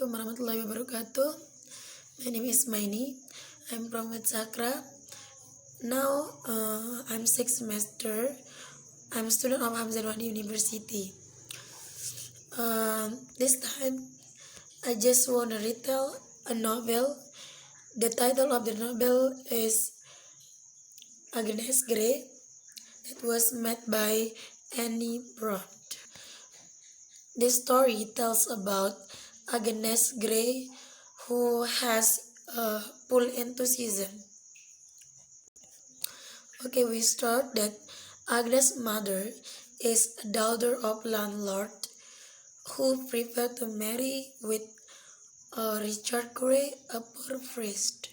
Assalamualaikum warahmatullahi wabarakatuh. My name is MAINI. I'm from Sakra. Now I'm 6th semester. I'm a student of Hamzanwadi University. This time I just want to retell a novel. The title of the novel is Agnes Grey. It was made by Annie Broad. This story tells about Agnes Grey, who has full enthusiasm. Okay, we start that Agnes' mother is a daughter of landlord who preferred to marry with Richard Grey, a poor priest.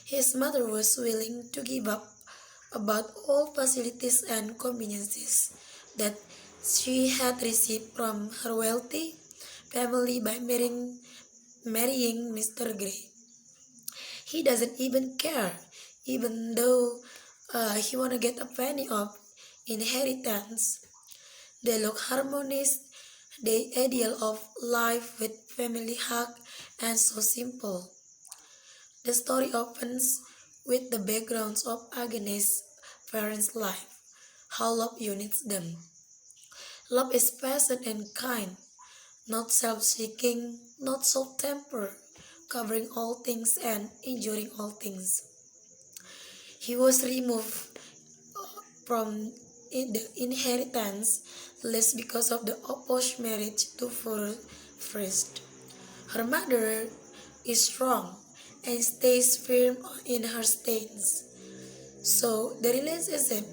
His mother was willing to give up about all facilities and conveniences that she had received from her wealthy family by marrying Mr. Grey. He doesn't even care, even though he wanna get a penny of inheritance. They look harmonious, the ideal of life with family hug and so simple. The story opens with the backgrounds of Agnes' parents' life, how love unites them. Love is patient and kind, not self-seeking, not short-tempered, covering all things and enduring all things. He was removed from the inheritance list because of the opposed marriage to first. Her mother is strong and stays firm in her stance. So the relationship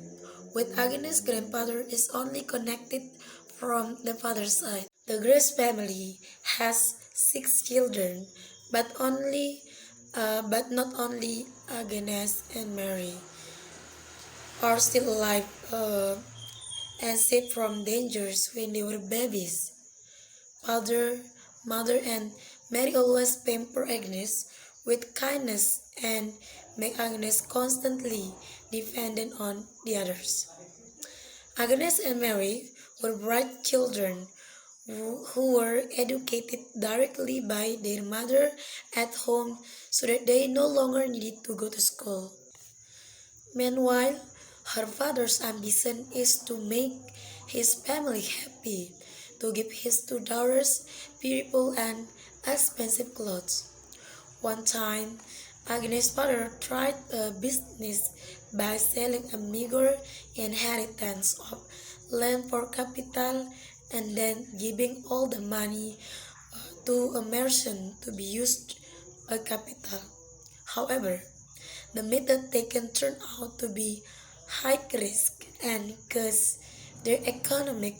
with Agnes' grandfather is only connected from the father's side. The Grace family has 6 children, but not only Agnes and Mary are still alive and saved from dangers when they were babies. Father, mother, and Mary always pamper Agnes with kindness and make Agnes constantly dependent on the others. Agnes and Mary were bright children who were educated directly by their mother at home so that they no longer needed to go to school. Meanwhile, her father's ambition is to make his family happy, to give his 2 daughters beautiful and expensive clothes. One time, Agnes' father tried a business by selling a meager inheritance of land for capital and then giving all the money to a merchant to be used as capital. However, the method taken turned out to be high risk and caused their economic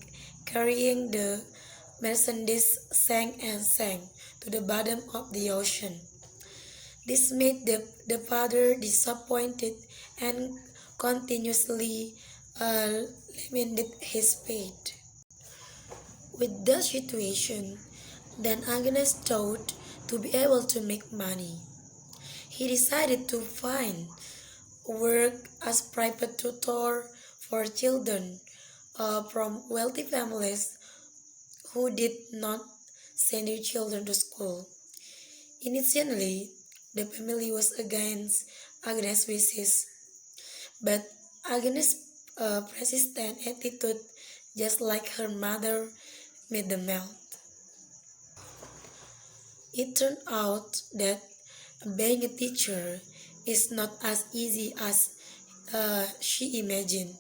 carrying the merchandise sank to the bottom of the ocean. This made the father disappointed and continuously lamented his fate. With the situation, then Agnes thought to be able to make money. He decided to find work as private tutor for children from wealthy families who did not send their children to school. Initially, the family was against Agnes' wishes, but Agnes' persistent attitude, just like her mother, made them melt. It turned out that being a teacher is not as easy as she imagined.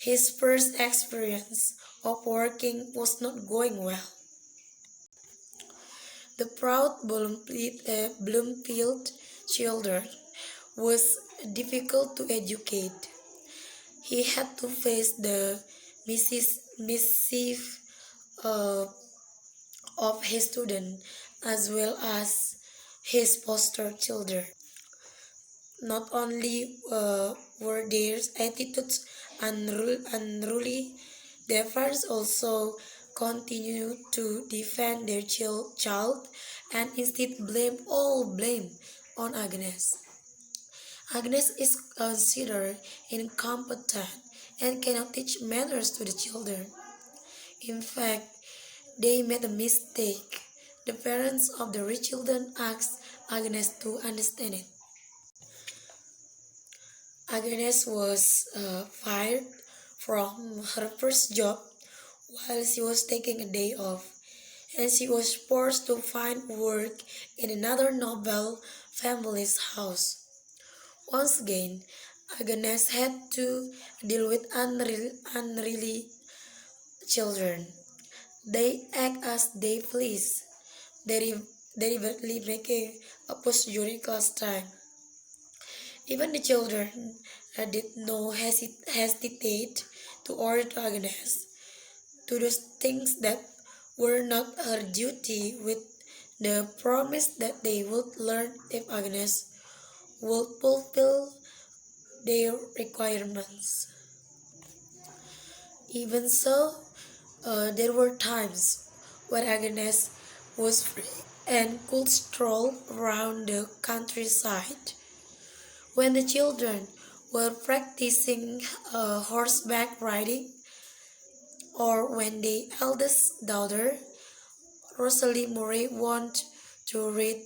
His first experience of working was not going well. The proud Bloomfield children was difficult to educate. He had to face the mischief of his students as well as his foster children. Not only were their attitudes unruly, their parents also continued to defend their child and instead blame on Agnes. Agnes is considered incompetent and cannot teach manners to the children. In fact, they made a mistake The parents of the three children asked Agnes to understand it. Agnes was fired from her first job while she was taking a day off, and she was forced to find work in another noble family's house. Once again, Agnes had to deal with unruly children. They act as they please, deliberately making a fuss during class time. Even the children did not hesitate to order to Agnes to do things that were not her duty, with the promise that they would learn if Agnes would fulfill their requirements. Even so, there were times when Agnes was free and could stroll around the countryside. When the children were practicing horseback riding, or when the eldest daughter, Rosalie Murray, wanted to read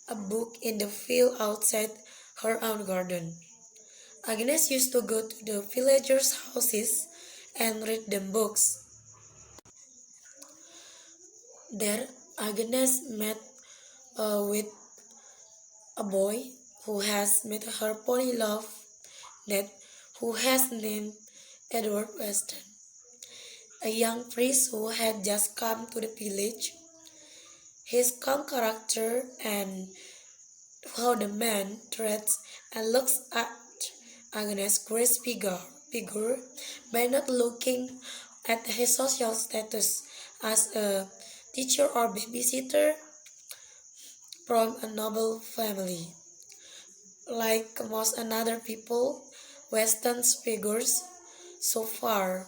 a book in the field outside her own garden, Agnes used to go to the villagers' houses and read them books. There, Agnes met with a boy who has made her pony love, that who has named Edward Weston, a young priest who had just come to the village. His calm character and how the man treats and looks at Agnes' grace figure by not looking at his social status as a teacher or babysitter from a noble family. Like most another people, Western figures, so far,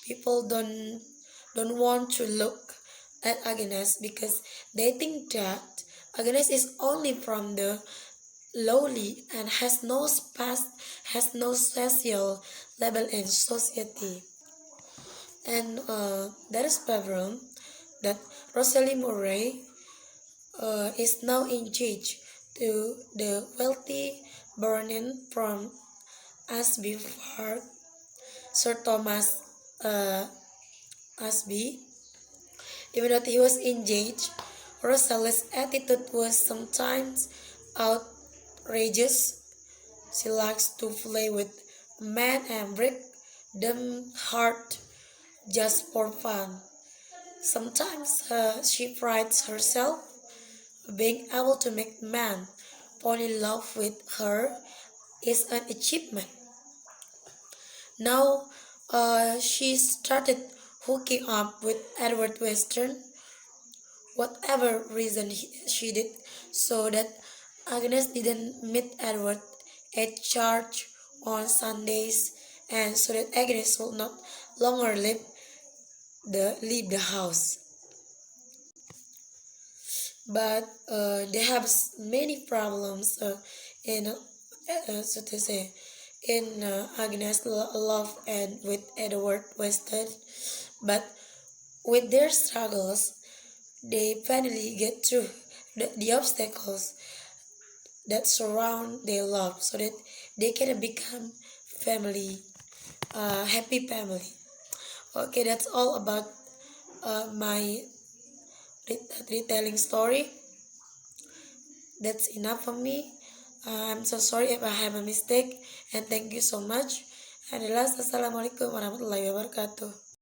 people don't want to look at Agnes because they think that Agnes is only from the lowly and has no social level in society. And there is problem that Rosalie Murray is now engaged to the wealthy baronet from Asby Park, Sir Thomas Asby. Even though he was engaged, Rosalie's attitude was sometimes outrageous. She likes to play with men and break them heart just for fun. Sometimes she prides herself being able to make men fall in love with her is an achievement. Now she started hooking up with Edward Western, whatever reason she did, so that Agnes didn't meet Edward at church on Sundays, and so that Agnes would not longer leave the house. But they have many problems in so to say in Agnes' love and with Edward Weston. But with their struggles, they finally get through the obstacles that surround their love, so that they can become family, happy family. Okay, that's all about my retelling story. That's enough for me. I'm so sorry if I have a mistake, and thank you so much. And the last, Assalamualaikum warahmatullahi wabarakatuh.